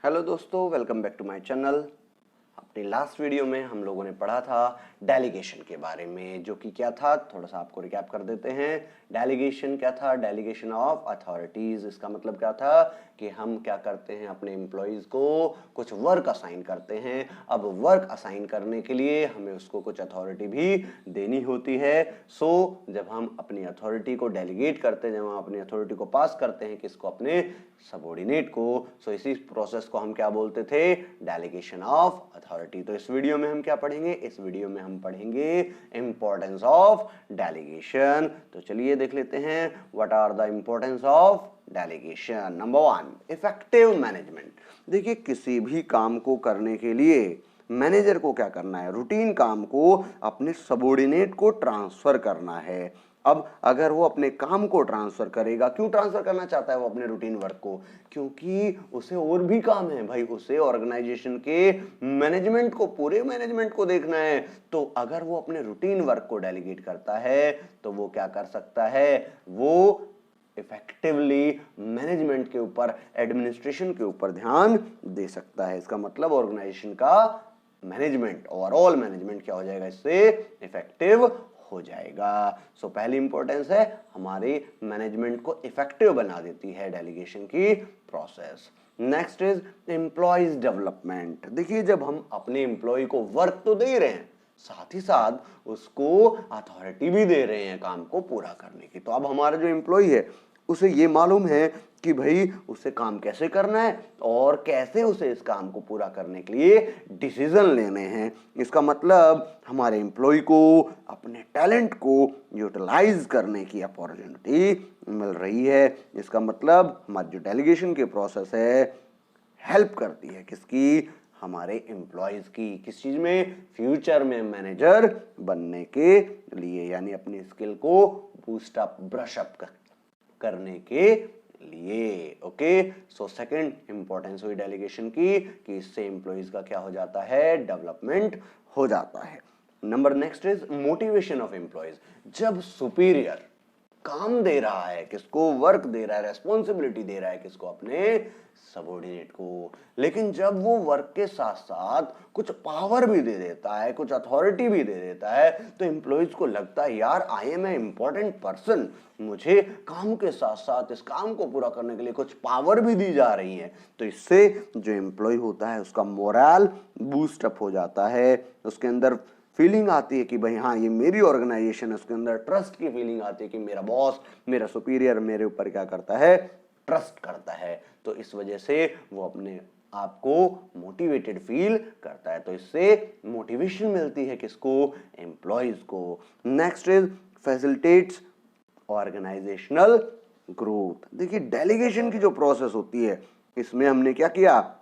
Hello दोस्तों, welcome back to my channel. अपनी last video में हम लोगों ने पढ़ा था डेलीगेशन के बारे में, जो कि क्या था, थोड़ा सा आपको रिकैप कर देते हैं। डेलीगेशन क्या था? Delegation of authorities. इसका मतलब क्या था कि हम क्या करते हैं, अपने एम्प्लॉयज को कुछ वर्क असाइन करते हैं। अब वर्क असाइन करने के लिए हमें उसको कुछ अथॉरिटी भी देनी होती है। जब हम अपनी अथॉरिटी को डेलीगेट करते हैं, जब हम अपनी अथॉरिटी को पास करते हैं किसको? अपने सबऑर्डिनेट को। इसी प्रोसेस को हम क्या बोलते थे? Delegation of authority. तो इस वीडियो में हम क्या पढ़ेंगे? इस वीडियो में हम पढ़ेंगे इंपॉर्टेंस ऑफ डेलीगेशन। तो चलिए देख लेते हैं what are the importance of delegation. Number 1, effective management. देखिए, किसी भी काम को करने के लिए मैनेजर को क्या करना है? रूटीन काम को अपने सबऑर्डिनेट को ट्रांसफर करना है। अब अगर वो अपने काम को ट्रांसफर करेगा, क्यों ट्रांसफर करना चाहता है वो अपने रूटीन वर्क को? क्योंकि उसे और भी काम है भाई, उसे ऑर्गेनाइजेशन के मैनेजमेंट को, पूरे मैनेजमेंट को देखना है। तो अगर वो अपने रूटीन वर्क को डेलीगेट करता है तो वो क्या कर सकता है? वो इफेक्टिवली मैनेजमेंट के ऊपर, एडमिनिस्ट्रेशन के ऊपर ध्यान दे सकता है। इसका मतलब ऑर्गेनाइजेशन का मैनेजमेंट, ओवरऑल मैनेजमेंट क्या हो जाएगा? इससे इफेक्टिव हो जाएगा। पहली इंपॉर्टेंस है, हमारे मैनेजमेंट को इफेक्टिव बना देती है डेलीगेशन की process. Next is employees development. देखिए, जब हम अपने एम्प्लॉय को वर्क तो दे रहे हैं, साथ ही साथ उसको अथॉरिटी भी दे रहे हैं काम को पूरा करने की। तो अब हमारा जो एम्प्लॉय है उसे ये मालूम है कि भाई उसे काम कैसे करना है और कैसे उसे इस काम को पूरा करने के लिए डिसीजन लेने हैं। इसका मतलब हमारे एम्प्लॉय को अपने टैलेंट को यूटिलाइज करने की अपॉर्चुनिटी मिल रही है। इसका मतलब हमारी जो डेलीगेशन की प्रोसेस है हेल्प करती है किसकी? हमारे एम्प्लॉयज की। किस चीज में? फ्यूचर में मैनेजर बनने के लिए, यानी अपनी स्किल को बूस्ट अप, ब्रश अप करने के लिए। ओके, सेकंड इंपॉर्टेंस हुई डेलीगेशन की कि इससे एम्प्लॉयज का क्या हो जाता है? डेवलपमेंट हो जाता है। Number next is motivation of employees. जब सुपीरियर काम दे रहा है, किसको? वर्क दे रहा है, रेस्पॉन्सिबिलिटी दे रहा है किसको? अपने सबऑर्डिनेट को। लेकिन जब वो वर्क के साथ साथ कुछ पावर भी दे देता है, कुछ अथॉरिटी भी दे देता है, तो एम्प्लॉयज को लगता है यार I am a important person, मुझे काम के साथ साथ इस काम को पूरा करने के लिए कुछ पावर भी दी जा रही है। तो इससे जो एम्प्लॉय होता है उसका मोरल बूस्ट अप हो जाता है, उसके अंदर फीलिंग आती है कि भाई हाँ ये मेरी ऑर्गेनाइजेशन है, उसके अंदर ट्रस्ट की फीलिंग आती है कि मेरा बॉस, मेरा सुपीरियर मेरे ऊपर क्या करता है? ट्रस्ट करता है। तो इस वजह से वो अपने आपको मोटिवेटेड फील करता है। तो इससे मोटिवेशन मिलती है किसको? एम्प्लॉयज को। Next is facilitates organisational growth. देखिए, डेलीगेशन की जो प्रोसेस होती है इसमें हमने क्या किया?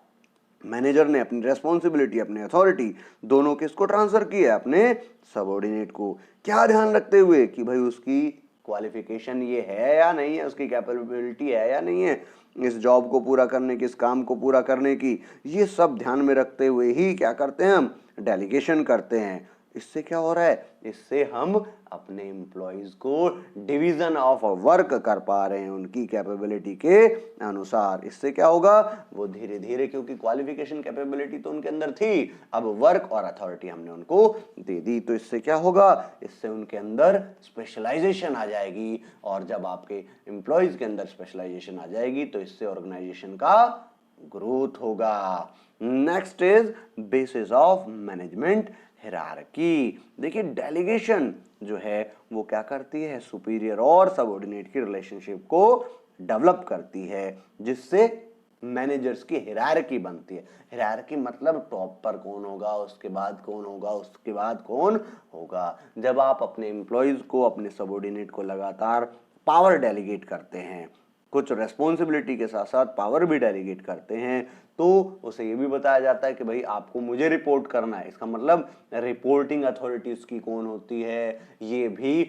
मैनेजर ने अपनी रेस्पॉन्सिबिलिटी, अपनी अथॉरिटी दोनों किसको ट्रांसफर किया? अपने सबऑर्डिनेट को। क्या ध्यान रखते हुए कि भाई उसकी क्वालिफिकेशन ये है या नहीं है, उसकी कैपेबिलिटी है या नहीं है इस जॉब को पूरा करने की, इस काम को पूरा करने की। ये सब ध्यान में रखते हुए ही क्या करते हैं? हम डेलीगेशन करते हैं। इससे क्या हो रहा है? इससे हम अपने एम्प्लॉयज को डिवीजन ऑफ वर्क कर पा रहे हैं उनकी कैपेबिलिटी के अनुसार। इससे क्या होगा? वो धीरे धीरे, क्योंकि क्वालिफिकेशन कैपेबिलिटी तो उनके अंदर थी, अब वर्क और अथॉरिटी हमने उनको दे दी, तो इससे क्या होगा? इससे उनके अंदर स्पेशलाइजेशन आ जाएगी। और जब आपके एम्प्लॉयज के अंदर स्पेशलाइजेशन आ जाएगी तो इससे ऑर्गेनाइजेशन का ग्रोथ होगा। Next is basis of management hierarchy. देखिए, डेलीगेशन जो है वो क्या करती है? सुपीरियर और सबऑर्डिनेट की रिलेशनशिप को डेवलप करती है, जिससे मैनेजर्स की हिरार्की बनती है। हिरार्की मतलब टॉप पर कौन होगा, उसके बाद कौन होगा, उसके बाद कौन होगा। जब आप अपने एम्प्लॉयज को, अपने सबऑर्डिनेट को लगातार पावर डेलीगेट करते हैं, कुछ रेस्पॉन्सिबिलिटी के साथ साथ पावर भी डेलीगेट करते हैं, तो उसे ये भी बताया जाता है कि भाई आपको मुझे रिपोर्ट करना है। इसका मतलब रिपोर्टिंग अथॉरिटी उसकी कौन होती है, ये भी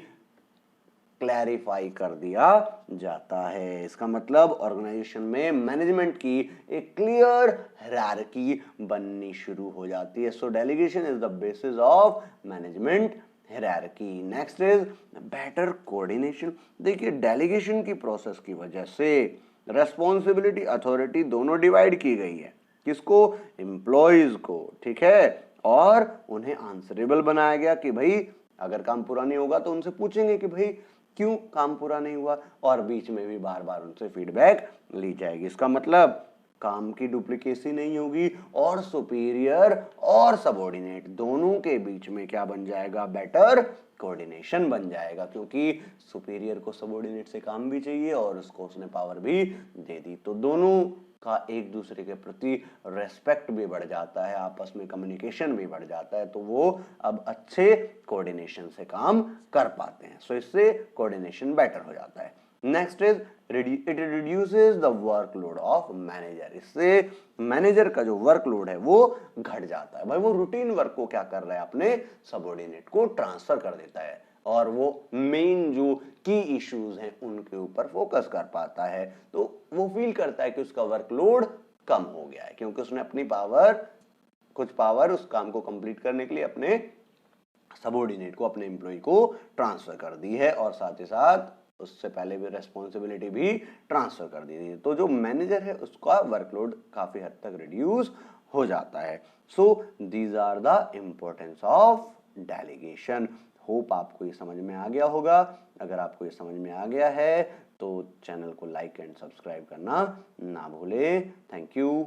क्लैरिफाई कर दिया जाता है। इसका मतलब ऑर्गेनाइजेशन में मैनेजमेंट की एक क्लियर हायरार्की बननी शुरू हो जाती है। सो delegation is the basis of management hierarchy. Next is better coordination. देखिए, डेलीगेशन की प्रोसेस की वजह से रेस्पॉन्सिबिलिटी, अथॉरिटी दोनों डिवाइड की गई है। किसको? एम्प्लॉयज को, ठीक है। और उन्हें आंसरेबल बनाया गया कि भाई अगर काम पूरा नहीं होगा तो उनसे पूछेंगे कि भाई क्यों काम पूरा नहीं हुआ, और बीच में भी बार बार उनसे फीडबैक ली जाएगी। इसका मतलब काम की डुप्लीकेसी नहीं होगी और सुपीरियर और सबऑर्डिनेट दोनों के बीच में क्या बन जाएगा? बेटर कोऑर्डिनेशन बन जाएगा, क्योंकि सुपीरियर को सबऑर्डिनेट से काम भी चाहिए और उसको उसने पावर भी दे दी, तो दोनों का एक दूसरे के प्रति रेस्पेक्ट भी बढ़ जाता है, आपस में कम्युनिकेशन भी बढ़ जाता है, तो वो अब अच्छे कोऑर्डिनेशन से काम कर पाते हैं। सो इससे कोऑर्डिनेशन बेटर हो जाता है। Next is it reduces the workload of manager. इससे मैनेजर का जो वर्कलोड है वो घट जाता है। भाई वो रूटीन वर्क को क्या कर रहा है? अपने सबऑर्डिनेट को ट्रांसफर कर देता है और वो मेन जो की इश्यूज हैं उनके ऊपर फोकस कर पाता है, तो वो फील करता है कि उसका वर्कलोड कम हो गया है, क्योंकि उसने अपनी कुछ पावर उस काम को कंप्लीट करने के लिए अपने सबऑर्डिनेट को, अपने एम्प्लॉय को ट्रांसफर कर दी है, और साथ ही साथ उससे पहले भी रेस्पॉन्सिबिलिटी भी ट्रांसफर कर दी थी। तो जो मैनेजर है उसका वर्कलोड काफी हद तक रिड्यूस हो जाता है। So these are the importance of delegation. Hope आपको ये समझ में आ गया होगा। अगर आपको ये समझ में आ गया है तो चैनल को लाइक एंड सब्सक्राइब करना ना भूले। Thank you.